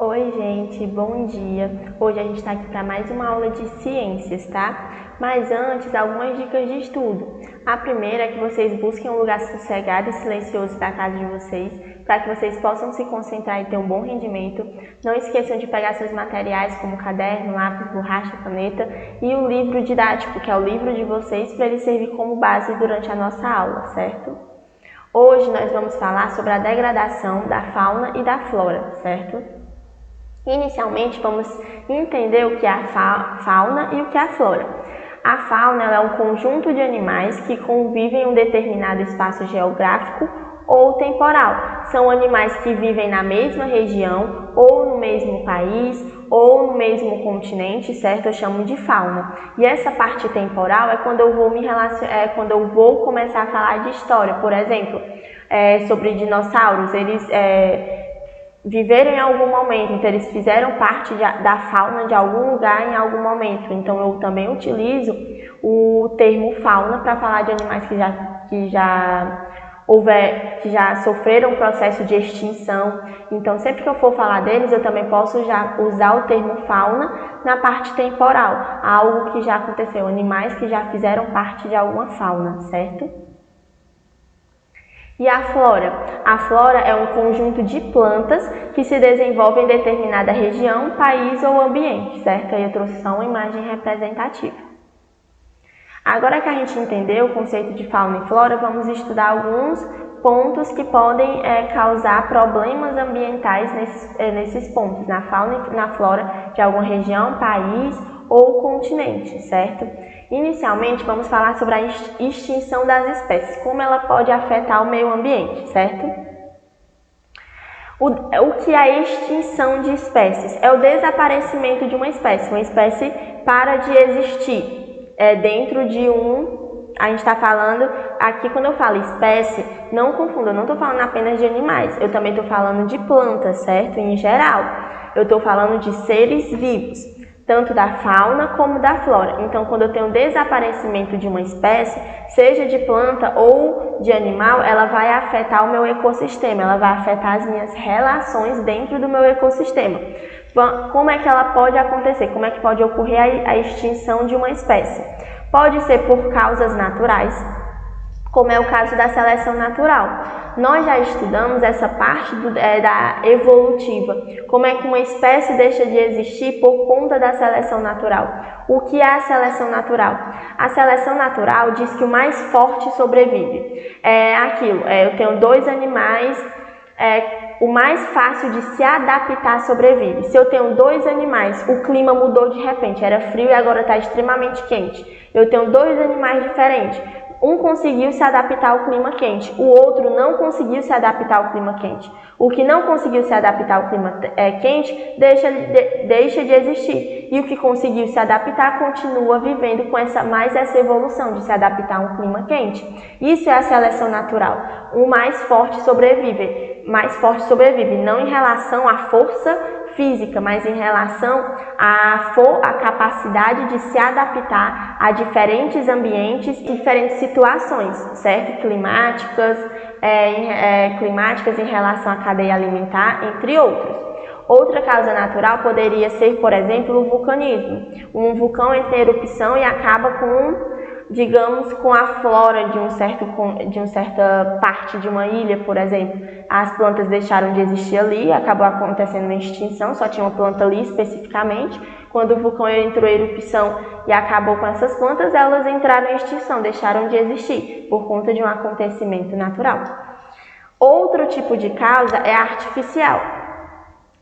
Oi, gente, bom dia. Hoje a gente está aqui para mais uma aula de ciências, tá? Mas antes, algumas dicas de estudo. A primeira é que vocês busquem um lugar sossegado e silencioso da casa de vocês, para que vocês possam se concentrar e ter um bom rendimento. Não esqueçam de pegar seus materiais como caderno, lápis, borracha, caneta e o livro didático, que é o livro de vocês, para ele servir como base durante a nossa aula, certo? Hoje nós vamos falar sobre a degradação da fauna e da flora, certo? Inicialmente, vamos entender o que é a fauna e o que é a flora. A fauna é um conjunto de animais que convivem em um determinado espaço geográfico ou temporal. São animais que vivem na mesma região, ou no mesmo país, ou no mesmo continente, certo? Eu chamo de fauna. E essa parte temporal é quando eu vou começar a falar de história. Por exemplo, sobre dinossauros, eles viveram em algum momento, então eles fizeram parte da fauna de algum lugar em algum momento. Então eu também utilizo o termo fauna para falar de animais que já sofreram um processo de extinção. Então sempre que eu for falar deles, eu também posso já usar o termo fauna na parte temporal, algo que já aconteceu, animais que já fizeram parte de alguma fauna, certo? E a flora? A flora é um conjunto de plantas que se desenvolvem em determinada região, país ou ambiente, certo? Aí eu trouxe só uma imagem representativa. Agora que a gente entendeu o conceito de fauna e flora, vamos estudar alguns pontos que podem causar problemas ambientais nesses pontos, na fauna e na flora de alguma região, país ou continente, certo? Inicialmente, vamos falar sobre a extinção das espécies, como ela pode afetar o meio ambiente, certo? O que é a extinção de espécies? É o desaparecimento de uma espécie para de existir dentro de a gente está falando, aqui quando eu falo espécie, não confunda, eu não estou falando apenas de animais, eu também estou falando de plantas, certo? Em geral, eu estou falando de seres vivos, tanto da fauna como da flora. Então, quando eu tenho desaparecimento de uma espécie, seja de planta ou de animal, ela vai afetar o meu ecossistema, ela vai afetar as minhas relações dentro do meu ecossistema. Como é que ela pode acontecer? Como é que pode ocorrer a extinção de uma espécie? Pode ser por causas naturais, como é o caso da seleção natural. Nós já estudamos essa parte da evolutiva, como é que uma espécie deixa de existir por conta da seleção natural. O que é a seleção natural? A seleção natural diz que o mais forte sobrevive. Eu tenho dois animais, o mais fácil de se adaptar sobrevive. Se eu tenho dois animais, o clima mudou de repente, era frio e agora está extremamente quente. Eu tenho dois animais diferentes. Um conseguiu se adaptar ao clima quente, o outro não conseguiu se adaptar ao clima quente. O que não conseguiu se adaptar ao clima quente deixa de existir. E o que conseguiu se adaptar continua vivendo com essa evolução de se adaptar a um clima quente. Isso é a seleção natural. O mais forte sobrevive. Mais forte sobrevive, não em relação à força física, mas em relação à capacidade de se adaptar a diferentes ambientes e diferentes situações, certo? Climáticas em relação à cadeia alimentar, entre outros. Outra causa natural poderia ser, por exemplo, o vulcanismo. Um vulcão entra em erupção e acaba com a flora de uma certa parte de uma ilha, por exemplo. As plantas deixaram de existir ali, acabou acontecendo uma extinção, só tinha uma planta ali especificamente. Quando o vulcão entrou em erupção e acabou com essas plantas, elas entraram em extinção, deixaram de existir por conta de um acontecimento natural. Outro tipo de causa é artificial.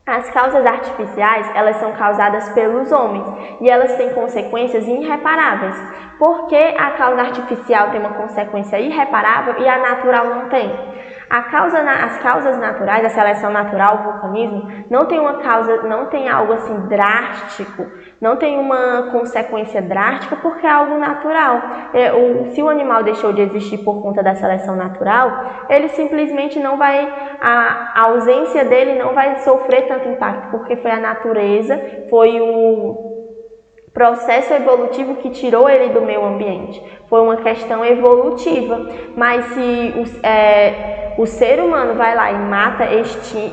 As causas artificiais, elas são causadas pelos homens e elas têm consequências irreparáveis. Por que a causa artificial tem uma consequência irreparável e a natural não tem? As causas naturais, a seleção natural, o vulcanismo, não tem algo assim drástico, não tem uma consequência drástica porque é algo natural. Se o animal deixou de existir por conta da seleção natural, ele simplesmente não vai, a ausência dele não vai sofrer tanto impacto, porque foi a natureza, processo evolutivo que tirou ele do meio ambiente. Foi uma questão evolutiva. Mas se o ser humano vai lá e mata,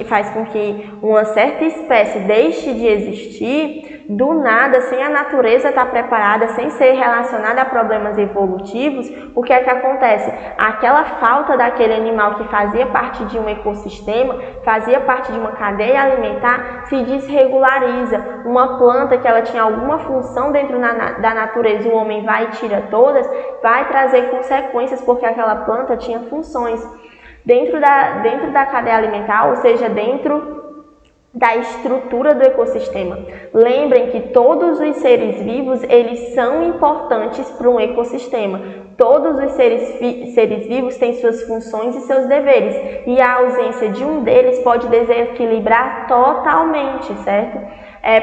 faz com que uma certa espécie deixe de existir, do nada, sem a natureza estar preparada, sem ser relacionada a problemas evolutivos, o que é que acontece? Aquela falta daquele animal que fazia parte de um ecossistema, fazia parte de uma cadeia alimentar, se desregulariza. Uma planta que ela tinha alguma função dentro da natureza, o homem vai e tira todas, vai trazer consequências, porque aquela planta tinha funções dentro da cadeia alimentar, ou seja, dentro da estrutura do ecossistema. Lembrem que todos os seres vivos, eles são importantes para um ecossistema. Todos os seres vivos têm suas funções e seus deveres, e a ausência de um deles pode desequilibrar totalmente, certo?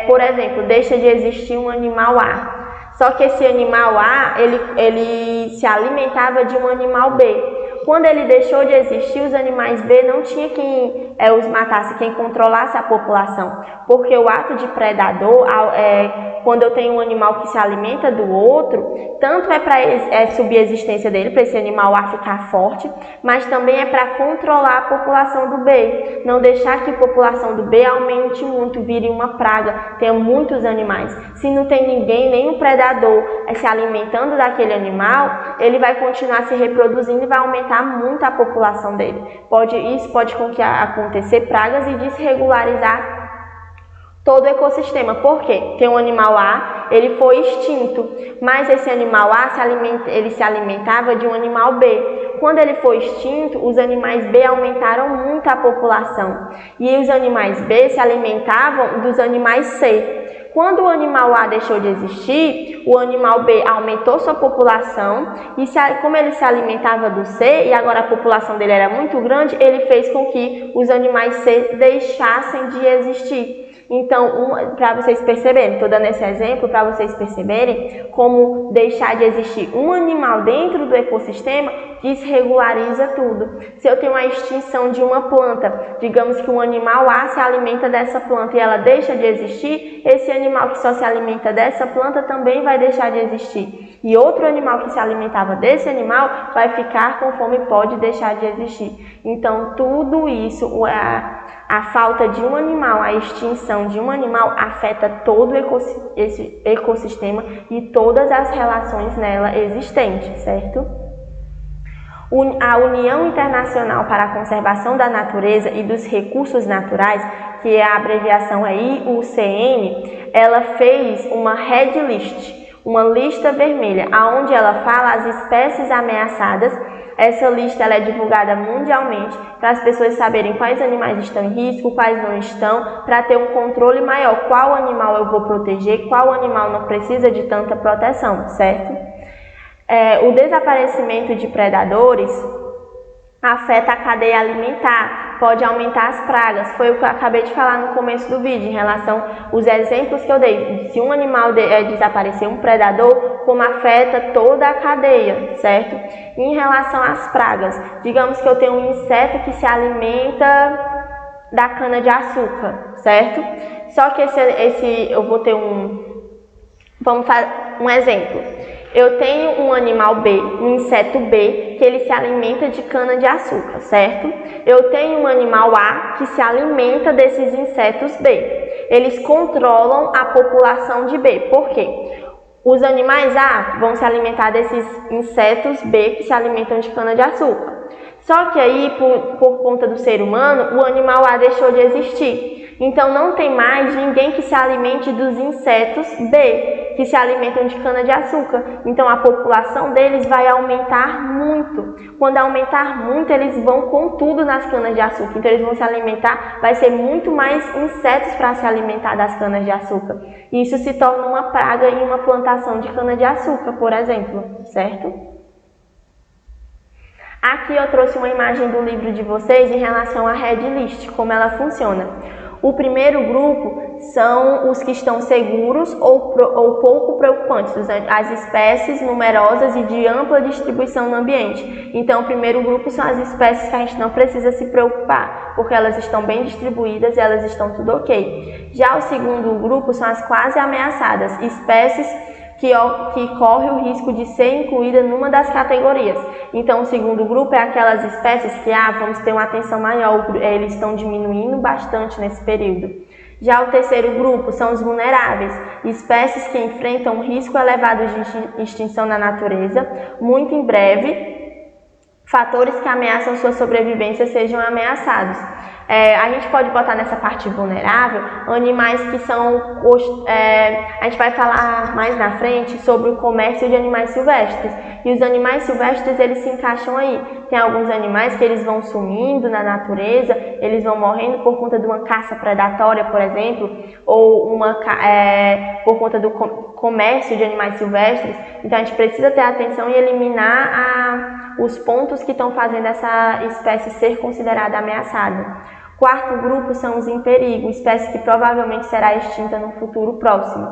Por exemplo, deixa de existir um animal A. Só que esse animal A, ele se alimentava de um animal B. Quando ele deixou de existir, os animais B não tinha quem os matasse, quem controlasse a população. Porque o ato de predador, quando eu tenho um animal que se alimenta do outro, tanto é para subsistência dele, para esse animal A ficar forte, mas também é para controlar a população do B. Não deixar que a população do B aumente muito, vire uma praga, tenha muitos animais. Se não tem ninguém, nenhum predador se alimentando daquele animal, ele vai continuar se reproduzindo e vai aumentar muito a população dele. Isso pode acontecer pragas e desregularizar todo o ecossistema. Por quê? Tem um animal A, ele foi extinto, mas esse animal A ele se alimentava de um animal B. Quando ele foi extinto, os animais B aumentaram muito a população e os animais B se alimentavam dos animais C. Quando o animal A deixou de existir, o animal B aumentou sua população e como ele se alimentava do C e agora a população dele era muito grande, ele fez com que os animais C deixassem de existir. Então, para vocês perceberem, estou dando esse exemplo para vocês perceberem como deixar de existir um animal dentro do ecossistema desregulariza tudo. Se eu tenho a extinção de uma planta, digamos que um animal A se alimenta dessa planta e ela deixa de existir, esse animal que só se alimenta dessa planta também vai deixar de existir. E outro animal que se alimentava desse animal vai ficar com fome e pode deixar de existir. Então, tudo isso, a falta de um animal, a extinção de um animal afeta todo esse ecossistema e todas as relações nela existentes, certo? A União Internacional para a Conservação da Natureza e dos Recursos Naturais, que a abreviação é IUCN, ela fez uma Red List, uma lista vermelha, onde ela fala as espécies ameaçadas. Essa lista ela é divulgada mundialmente para as pessoas saberem quais animais estão em risco, quais não estão, para ter um controle maior, qual animal eu vou proteger, qual animal não precisa de tanta proteção, certo? O desaparecimento de predadores afeta a cadeia alimentar, pode aumentar as pragas. Foi o que eu acabei de falar no começo do vídeo, em relação aos exemplos que eu dei. Se um animal desaparecer, um predador, como afeta toda a cadeia, certo? Em relação às pragas, digamos que eu tenho um inseto que se alimenta da cana-de-açúcar, certo? Só que eu vou ter vamos fazer um exemplo. Eu tenho um animal B, um inseto B, que ele se alimenta de cana-de-açúcar, certo? Eu tenho um animal A que se alimenta desses insetos B. Eles controlam a população de B. Por quê? Os animais A vão se alimentar desses insetos B que se alimentam de cana-de-açúcar. Só que aí, por conta do ser humano, o animal A deixou de existir. Então, não tem mais ninguém que se alimente dos insetos B, que se alimentam de cana-de-açúcar. Então, a população deles vai aumentar muito. Quando aumentar muito, eles vão com tudo nas canas-de-açúcar. Então, eles vão se alimentar, vai ser muito mais insetos para se alimentar das canas-de-açúcar. E isso se torna uma praga em uma plantação de cana-de-açúcar, por exemplo, certo? Aqui eu trouxe uma imagem do livro de vocês em relação à Red List, como ela funciona. O primeiro grupo são os que estão seguros ou pouco preocupantes, as espécies numerosas e de ampla distribuição no ambiente. Então, o primeiro grupo são as espécies que a gente não precisa se preocupar, porque elas estão bem distribuídas e elas estão tudo ok. Já o segundo grupo são as quase ameaçadas, espécies que corre o risco de ser incluída numa das categorias. Então, o segundo grupo é aquelas espécies que vamos ter uma atenção maior, eles estão diminuindo bastante nesse período. Já o terceiro grupo são os vulneráveis, espécies que enfrentam um risco elevado de extinção na natureza, muito em breve, fatores que ameaçam sua sobrevivência sejam ameaçados. A gente pode botar nessa parte vulnerável animais que são... a gente vai falar mais na frente sobre o comércio de animais silvestres. E os animais silvestres, eles se encaixam aí. Tem alguns animais que eles vão sumindo na natureza, eles vão morrendo por conta de uma caça predatória, por exemplo, ou por conta do comércio de animais silvestres. Então a gente precisa ter atenção e eliminar os pontos que estão fazendo essa espécie ser considerada ameaçada. Quarto grupo são os em perigo, espécie que provavelmente será extinta no futuro próximo.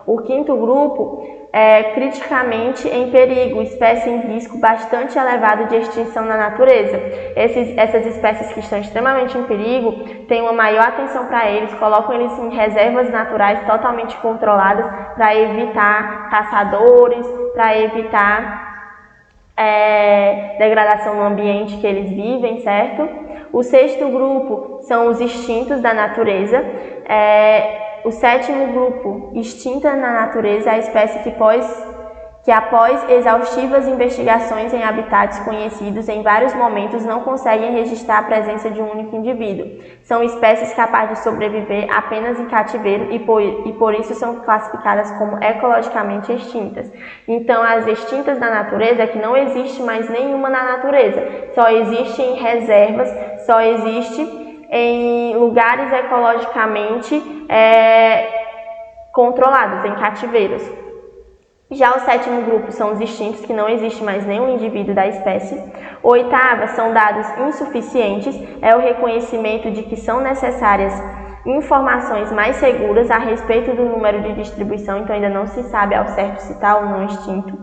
O quinto grupo é criticamente em perigo, espécie em risco bastante elevado de extinção na natureza. Essas espécies que estão extremamente em perigo têm uma maior atenção para eles, colocam eles em reservas naturais totalmente controladas para evitar caçadores, para evitar degradação no ambiente que eles vivem, certo? O sexto grupo são os extintos da natureza. O sétimo grupo, extinta na natureza, é a espécie que após exaustivas investigações em habitats conhecidos em vários momentos não conseguem registrar a presença de um único indivíduo. São espécies capazes de sobreviver apenas em cativeiro e por isso são classificadas como ecologicamente extintas. Então, as extintas da natureza é que não existe mais nenhuma na natureza, só existe em reservas, só existe em lugares ecologicamente controlados, em cativeiros. Já o sétimo grupo são os extintos, que não existe mais nenhum indivíduo da espécie. O oitavo são dados insuficientes, é o reconhecimento de que são necessárias informações mais seguras a respeito do número de distribuição, então ainda não se sabe ao certo se está ou não extinto.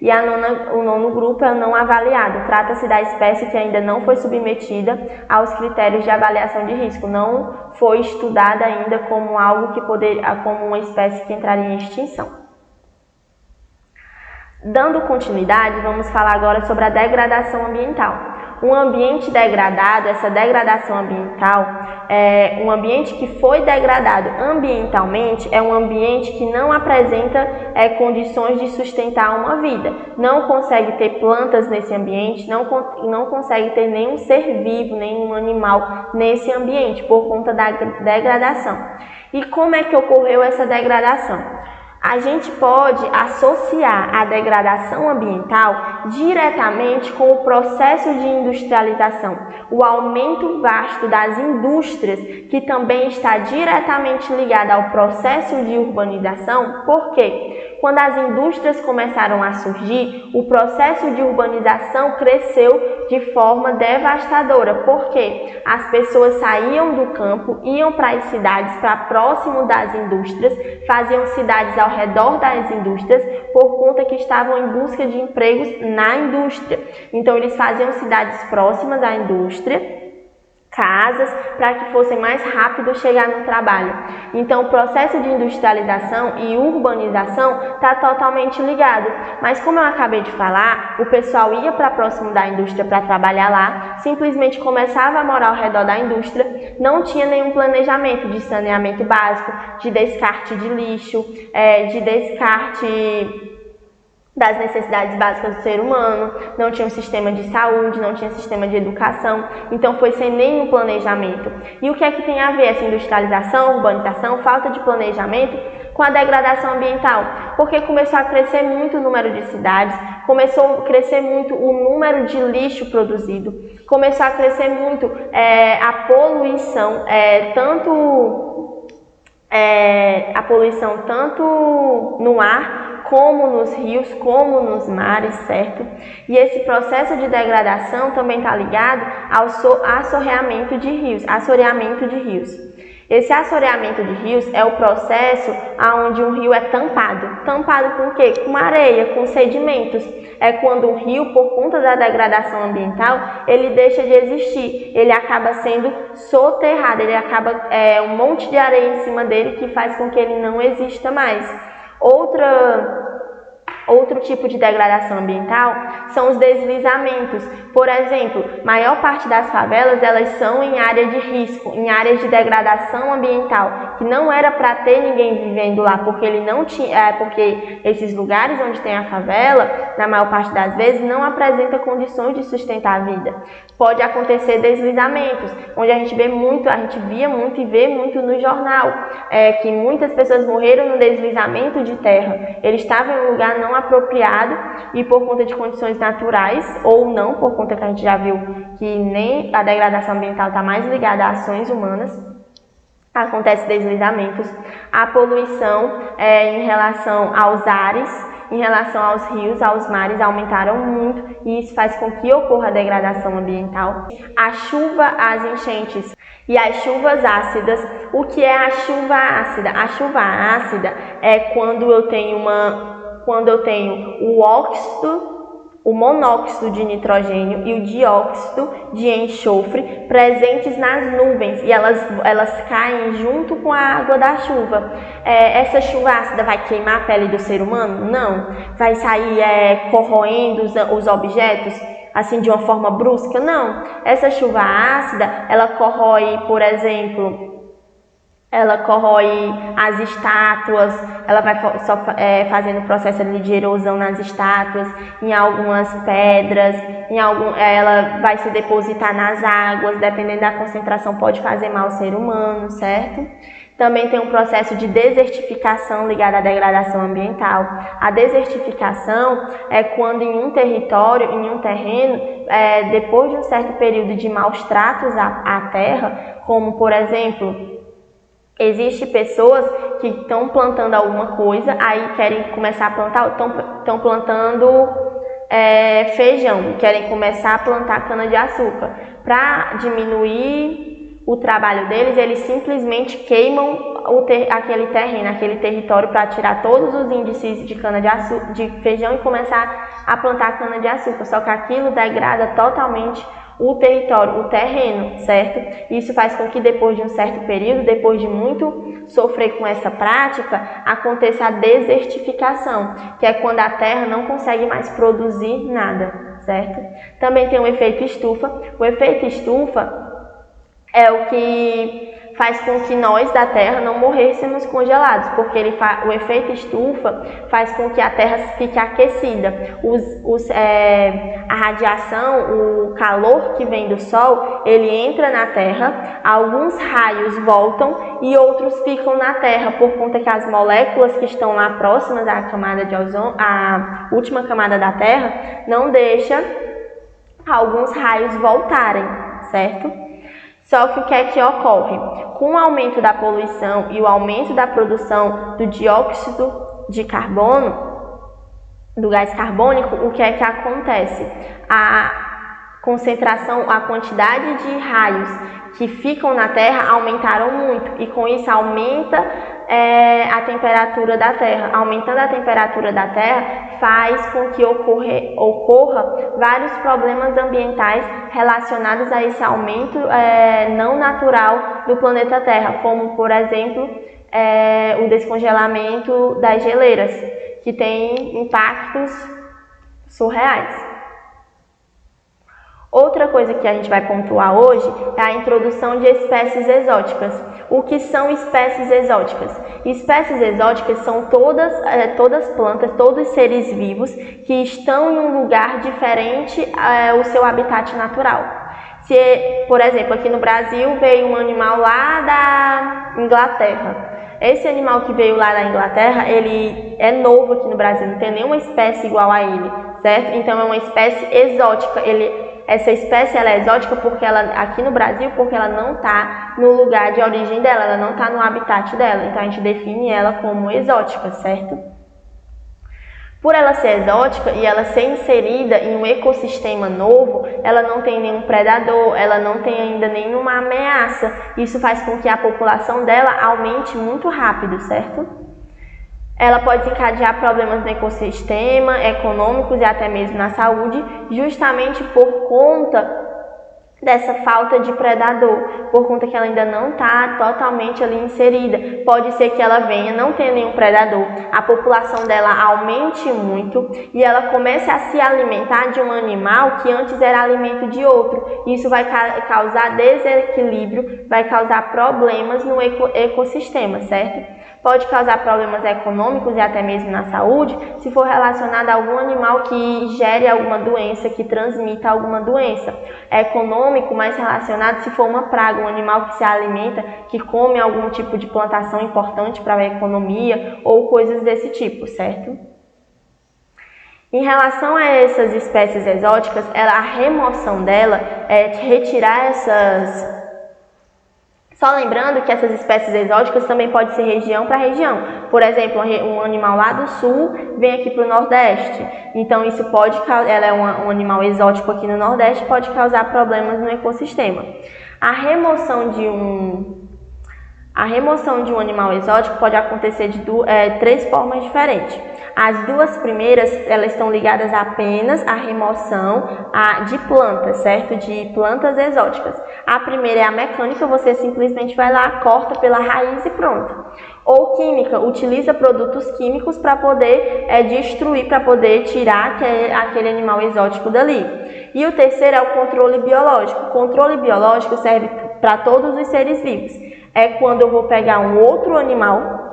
E o nono grupo é o não avaliado, trata-se da espécie que ainda não foi submetida aos critérios de avaliação de risco, não foi estudada ainda como algo como uma espécie que entraria em extinção. Dando continuidade, vamos falar agora sobre a degradação ambiental. Um ambiente degradado, essa degradação ambiental, um ambiente que foi degradado ambientalmente é um ambiente que não apresenta condições de sustentar uma vida. Não consegue ter plantas nesse ambiente, não consegue ter nenhum ser vivo, nenhum animal nesse ambiente por conta da degradação. E como é que ocorreu essa degradação? A gente pode associar a degradação ambiental diretamente com o processo de industrialização, o aumento vasto das indústrias, que também está diretamente ligado ao processo de urbanização. Por quê? Quando as indústrias começaram a surgir, o processo de urbanização cresceu de forma devastadora. Por quê? As pessoas saíam do campo, iam para as cidades, para próximo das indústrias, faziam cidades ao redor das indústrias, por conta que estavam em busca de empregos na indústria. Então, eles faziam cidades próximas à indústria, casas, para que fosse mais rápido chegar no trabalho. Então, o processo de industrialização e urbanização está totalmente ligado. Mas, como eu acabei de falar, o pessoal ia para próximo da indústria para trabalhar lá, simplesmente começava a morar ao redor da indústria, não tinha nenhum planejamento de saneamento básico, de descarte de lixo, de descarte das necessidades básicas do ser humano, não tinha um sistema de saúde, não tinha sistema de educação, então foi sem nenhum planejamento. E o que é que tem a ver essa industrialização, urbanização, falta de planejamento com a degradação ambiental? Porque começou a crescer muito o número de cidades, começou a crescer muito o número de lixo produzido, começou a crescer muito a poluição, tanto no ar, como nos rios, como nos mares, certo? E esse processo de degradação também está ligado ao assoreamento de rios. Esse assoreamento de rios é o processo onde um rio é tampado. Tampado com o quê? Com areia, com sedimentos. É quando um rio, por conta da degradação ambiental, ele deixa de existir. Ele acaba sendo soterrado, ele acaba um monte de areia em cima dele que faz com que ele não exista mais. Outro tipo de degradação ambiental são os deslizamentos. Por exemplo, maior parte das favelas elas são em área de risco, em áreas de degradação ambiental, que não era para ter ninguém vivendo lá, porque ele não tinha, porque esses lugares onde tem a favela, na maior parte das vezes, não apresenta condições de sustentar a vida. Pode acontecer deslizamentos, onde a gente via muito e vê muito no jornal, que muitas pessoas morreram no deslizamento de terra. Eles estavam em um lugar não apropriado e por conta de condições naturais, ou não, por conta que a gente já viu que nem a degradação ambiental está mais ligada a ações humanas, acontece deslizamentos. A poluição em relação aos ares, em relação aos rios, aos mares, aumentaram muito e isso faz com que ocorra a degradação ambiental. A chuva, as enchentes e as chuvas ácidas. O que é a chuva ácida? A chuva ácida é quando eu tenho o monóxido de nitrogênio e o dióxido de enxofre presentes nas nuvens e elas caem junto com a água da chuva. Essa chuva ácida vai queimar a pele do ser humano? Não. Vai sair corroendo os objetos assim de uma forma brusca? Não. Essa chuva ácida, ela corrói, por exemplo, ela corrói as estátuas, ela vai fazendo processo de erosão nas estátuas, em algumas pedras, ela vai se depositar nas águas, dependendo da concentração pode fazer mal ao ser humano, certo? Também tem um processo de desertificação ligado à degradação ambiental. A desertificação é quando em um território, em um terreno, depois de um certo período de maus tratos à terra, como por exemplo, existem pessoas que estão plantando alguma coisa, aí querem começar a plantar, estão plantando feijão, querem começar a plantar cana-de-açúcar. Para diminuir o trabalho deles, eles simplesmente queimam aquele terreno, aquele território para tirar todos os índices de cana-de-açúcar, de feijão e começar a plantar cana-de-açúcar. Só que aquilo degrada totalmente o território, o terreno, certo? Isso faz com que depois de um certo período, depois de muito sofrer com essa prática, aconteça a desertificação, que é quando a terra não consegue mais produzir nada, certo? Também tem o efeito estufa. O efeito estufa é o que faz com que nós da Terra não morrêssemos congelados, porque o efeito estufa faz com que a Terra fique aquecida. A radiação, o calor que vem do Sol, ele entra na Terra, alguns raios voltam e outros ficam na Terra, por conta que as moléculas que estão lá próximas à camada de ozônio, a última camada da Terra, não deixa alguns raios voltarem, certo? Só que o que é que ocorre? Com o aumento da poluição e o aumento da produção do dióxido de carbono, do gás carbônico, o que é que acontece? A concentração, a quantidade de raios que ficam na Terra aumentaram muito e com isso aumenta a temperatura da Terra. Aumentando a temperatura da Terra faz com que ocorra vários problemas ambientais relacionados a esse aumento não natural do planeta Terra, como por exemplo o descongelamento das geleiras, que tem impactos surreais. Outra coisa que a gente vai pontuar hoje é a introdução de espécies exóticas. O que são espécies exóticas? Espécies exóticas são todas plantas, todos seres vivos que estão em um lugar diferente ao seu habitat natural. Se, por exemplo, aqui no Brasil veio um animal lá da Inglaterra. Esse animal que veio lá da Inglaterra, ele é novo aqui no Brasil, não tem nenhuma espécie igual a ele, certo? Então é uma espécie exótica. Essa espécie ela é exótica porque aqui no Brasil, porque ela não está no lugar de origem dela, ela não está no habitat dela. Então a gente define ela como exótica, certo? Por ela ser exótica e ela ser inserida em um ecossistema novo, ela não tem nenhum predador, ela não tem ainda nenhuma ameaça. Isso faz com que a população dela aumente muito rápido, certo? Ela pode desencadear problemas no ecossistema, econômicos e até mesmo na saúde, justamente por conta dessa falta de predador, por conta que ela ainda não está totalmente ali inserida. Pode ser que ela venha, não tenha nenhum predador, a população dela aumente muito e ela comece a se alimentar de um animal que antes era alimento de outro. Isso vai causar desequilíbrio, vai causar problemas no ecossistema, certo? Pode causar problemas econômicos e até mesmo na saúde, se for relacionado a algum animal que gere alguma doença, que transmita alguma doença. Econômico, mais relacionado se for uma praga, um animal que se alimenta, que come algum tipo de plantação importante para a economia ou coisas desse tipo, certo? Em relação a essas espécies exóticas, a remoção dela é retirar essas... Só lembrando que essas espécies exóticas também podem ser região para região. Por exemplo, um animal lá do sul vem aqui para o Nordeste. Então, isso pode, ela é um animal exótico aqui no Nordeste, pode causar problemas no ecossistema. A remoção de um animal exótico pode acontecer de três formas diferentes. As duas primeiras, elas estão ligadas apenas à remoção de plantas, certo? De plantas exóticas. A primeira é a mecânica, você simplesmente vai lá, corta pela raiz e pronto. Ou química, utiliza produtos químicos para poder destruir, para poder tirar aquele animal exótico dali. E o terceiro é o controle biológico. O controle biológico serve para todos os seres vivos. É quando eu vou pegar um outro animal,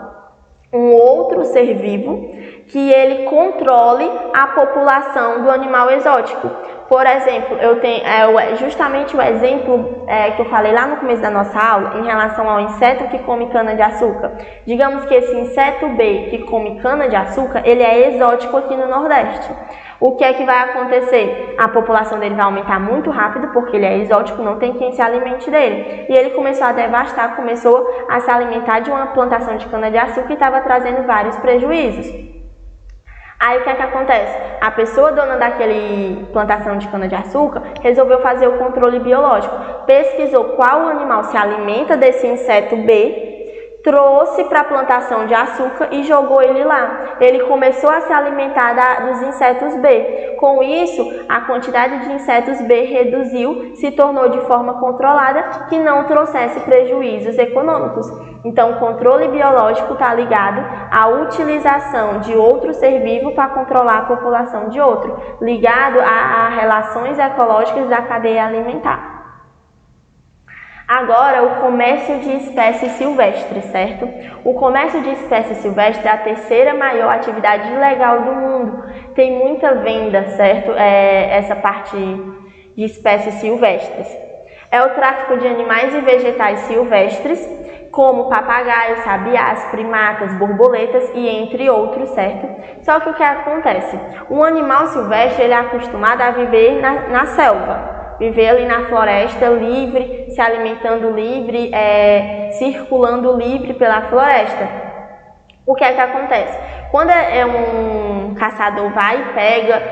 um outro ser vivo, que ele controle a população do animal exótico. Por exemplo, eu tenho justamente o exemplo que eu falei lá no começo da nossa aula, em relação ao inseto que come cana-de-açúcar. Digamos que esse inseto B que come cana-de-açúcar, ele é exótico aqui no Nordeste. O que é que vai acontecer? A população dele vai aumentar muito rápido, porque ele é exótico, não tem quem se alimente dele. E ele começou a devastar, começou a se alimentar de uma plantação de cana-de-açúcar e estava trazendo vários prejuízos. Aí o que é que acontece? A pessoa dona daquele plantação de cana-de-açúcar resolveu fazer o controle biológico. Pesquisou qual animal se alimenta desse inseto B, trouxe para a plantação de açúcar e jogou ele lá. Ele começou a se alimentar dos insetos B. Com isso, a quantidade de insetos B reduziu, se tornou de forma controlada, que não trouxesse prejuízos econômicos. Então, o controle biológico está ligado à utilização de outro ser vivo para controlar a população de outro, ligado a relações ecológicas da cadeia alimentar. Agora, o comércio de espécies silvestres, certo? O comércio de espécies silvestres é a terceira maior atividade ilegal do mundo. Tem muita venda, certo? Essa parte de espécies silvestres. É o tráfico de animais e vegetais silvestres, como papagaios, sabiás, primatas, borboletas e entre outros, certo? Só que o que acontece? Um animal silvestre ele é acostumado a viver na selva. Viver ali na floresta livre, se alimentando livre, circulando livre pela floresta. O que é que acontece? Quando um caçador vai e pega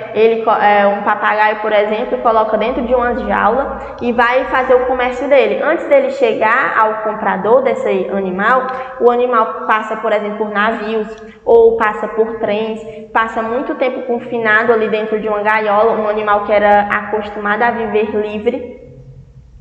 um papagaio, por exemplo, e coloca dentro de uma jaula e vai fazer o comércio dele. Antes dele chegar ao comprador desse animal, o animal passa, por exemplo, por navios ou passa por trens, passa muito tempo confinado ali dentro de uma gaiola, um animal que era acostumado a viver livre.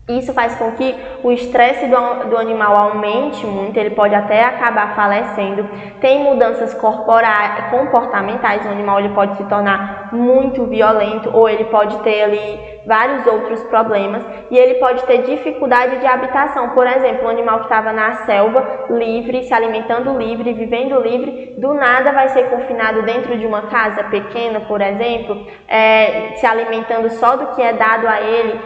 Isso faz com que o estresse do animal aumente muito, ele pode até acabar falecendo. Tem mudanças comportamentais, o animal ele pode se tornar muito violento ou ele pode ter ali vários outros problemas e ele pode ter dificuldade de habitação. Por exemplo, um animal que estava na selva, livre, se alimentando livre, vivendo livre, do nada vai ser confinado dentro de uma casa pequena, por exemplo, se alimentando só do que é dado a ele,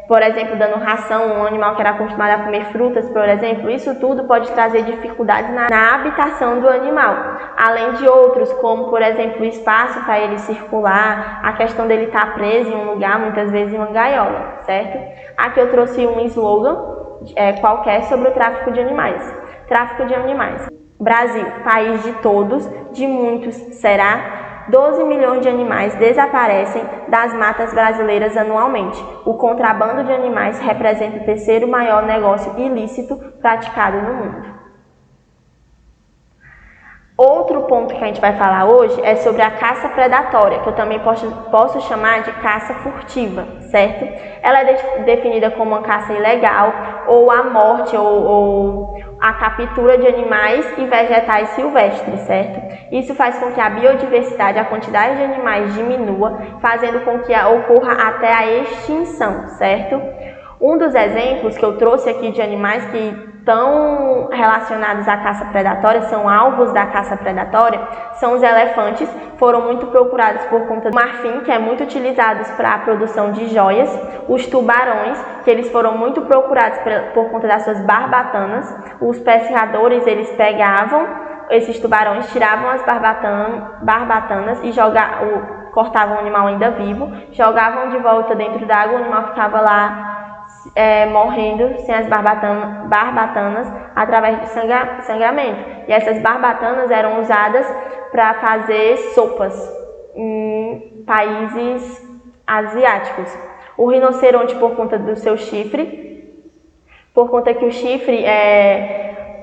por exemplo, dando ração, um animal que era acostumado a comer frutas, por exemplo, isso tudo pode trazer dificuldades na habitação do animal. Além de outros, como, por exemplo, o espaço para ele circular, a questão dele estar preso em um lugar, muitas vezes em uma gaiola, certo? Aqui eu trouxe um slogan qualquer sobre o tráfico de animais. Tráfico de animais. Brasil, país de todos, de muitos será. 12 milhões de animais desaparecem das matas brasileiras anualmente. O contrabando de animais representa o terceiro maior negócio ilícito praticado no mundo. Outro ponto que a gente vai falar hoje é sobre a caça predatória, que eu também posso chamar de caça furtiva, certo? Ela é definida como uma caça ilegal, ou a morte, ou a captura de animais e vegetais silvestres, certo? Isso faz com que a biodiversidade, a quantidade de animais diminua, fazendo com que ocorra até a extinção, certo? Um dos exemplos que eu trouxe aqui de animais que estão relacionados à caça predatória, são alvos da caça predatória, são os elefantes, foram muito procurados por conta do marfim, que é muito utilizado para a produção de joias, os tubarões, que eles foram muito procurados por conta das suas barbatanas, os pescadores, eles pegavam esses tubarões, tiravam as barbatanas e cortavam o animal ainda vivo, jogavam de volta dentro d'água, o animal ficava lá morrendo sem as barbatanas através de sangramento. E essas barbatanas eram usadas para fazer sopas em países asiáticos. O rinoceronte, por conta do seu chifre, por conta que o chifre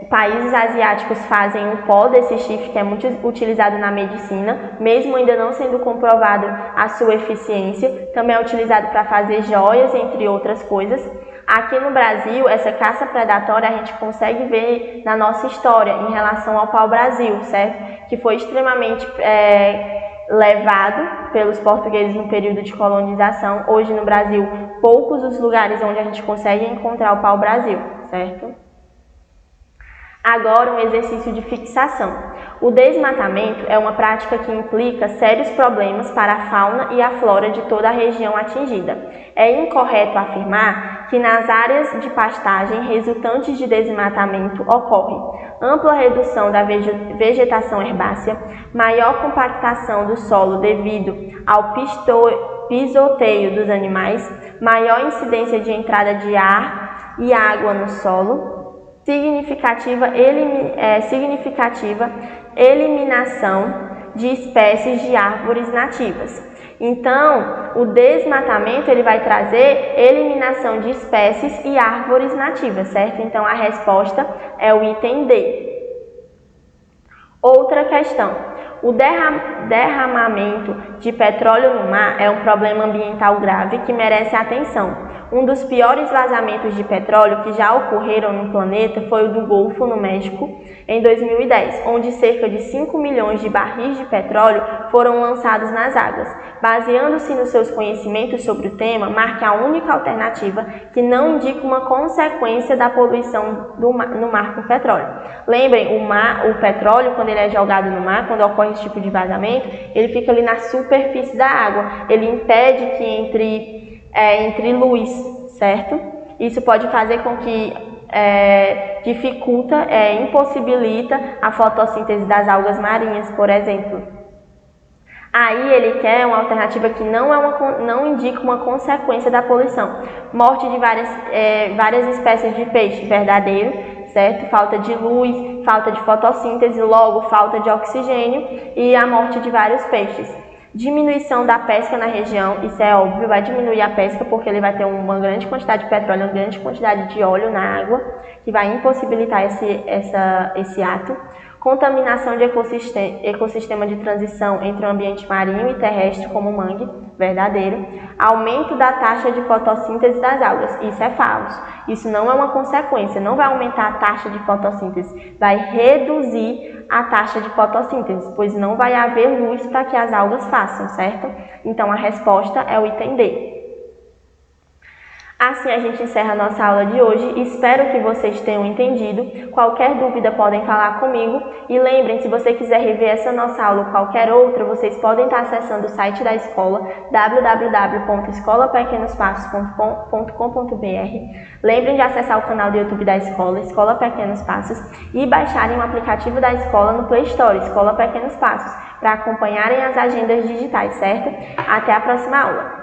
países asiáticos fazem um pó desse chifre que é muito utilizado na medicina, mesmo ainda não sendo comprovado a sua eficiência. Também é utilizado para fazer joias, entre outras coisas. Aqui no Brasil, essa caça predatória a gente consegue ver na nossa história em relação ao pau-brasil, certo? Que foi extremamente levado pelos portugueses no período de colonização. Hoje no Brasil, poucos os lugares onde a gente consegue encontrar o pau-brasil, certo? Agora, um exercício de fixação. O desmatamento é uma prática que implica sérios problemas para a fauna e a flora de toda a região atingida. É incorreto afirmar que nas áreas de pastagem resultantes de desmatamento ocorre ampla redução da vegetação herbácea, maior compactação do solo devido ao pisoteio dos animais, maior incidência de entrada de ar e água no solo, significativa eliminação de espécies de árvores nativas. Então, o desmatamento ele vai trazer eliminação de espécies e árvores nativas, certo? Então, a resposta é o item D. Outra questão. O derramamento de petróleo no mar é um problema ambiental grave que merece atenção. Um dos piores vazamentos de petróleo que já ocorreram no planeta foi o do Golfo, no México, em 2010, onde cerca de 5 milhões de barris de petróleo foram lançados nas águas. Baseando-se nos seus conhecimentos sobre o tema, marque a única alternativa que não indica uma consequência da poluição no mar com petróleo. Lembrem, o petróleo, quando ele é jogado no mar, quando ocorre esse tipo de vazamento, ele fica ali na superfície da água, ele impede que entre luz, certo? Isso pode fazer com que impossibilita a fotossíntese das algas marinhas, por exemplo. Aí ele quer uma alternativa que não indica uma consequência da poluição. Morte de várias espécies de peixe, verdadeiro, certo? Falta de luz, falta de fotossíntese, logo falta de oxigênio e a morte de vários peixes. Diminuição da pesca na região, isso é óbvio, vai diminuir a pesca porque ele vai ter uma grande quantidade de petróleo, uma grande quantidade de óleo na água, que vai impossibilitar esse ato. Contaminação de ecossistema de transição entre o ambiente marinho e terrestre, como o mangue, verdadeiro. Aumento da taxa de fotossíntese das algas, isso é falso. Isso não é uma consequência, não vai aumentar a taxa de fotossíntese, vai reduzir a taxa de fotossíntese, pois não vai haver luz para que as algas façam, certo? Então a resposta é o item D. Assim a gente encerra a nossa aula de hoje. Espero que vocês tenham entendido. Qualquer dúvida podem falar comigo. E lembrem, se você quiser rever essa nossa aula ou qualquer outra, vocês podem estar acessando o site da escola, www.escolapequenospassos.com.br. Lembrem de acessar o canal do YouTube da escola, Escola Pequenos Passos, e baixarem o aplicativo da escola no Play Store, Escola Pequenos Passos, para acompanharem as agendas digitais, certo? Até a próxima aula!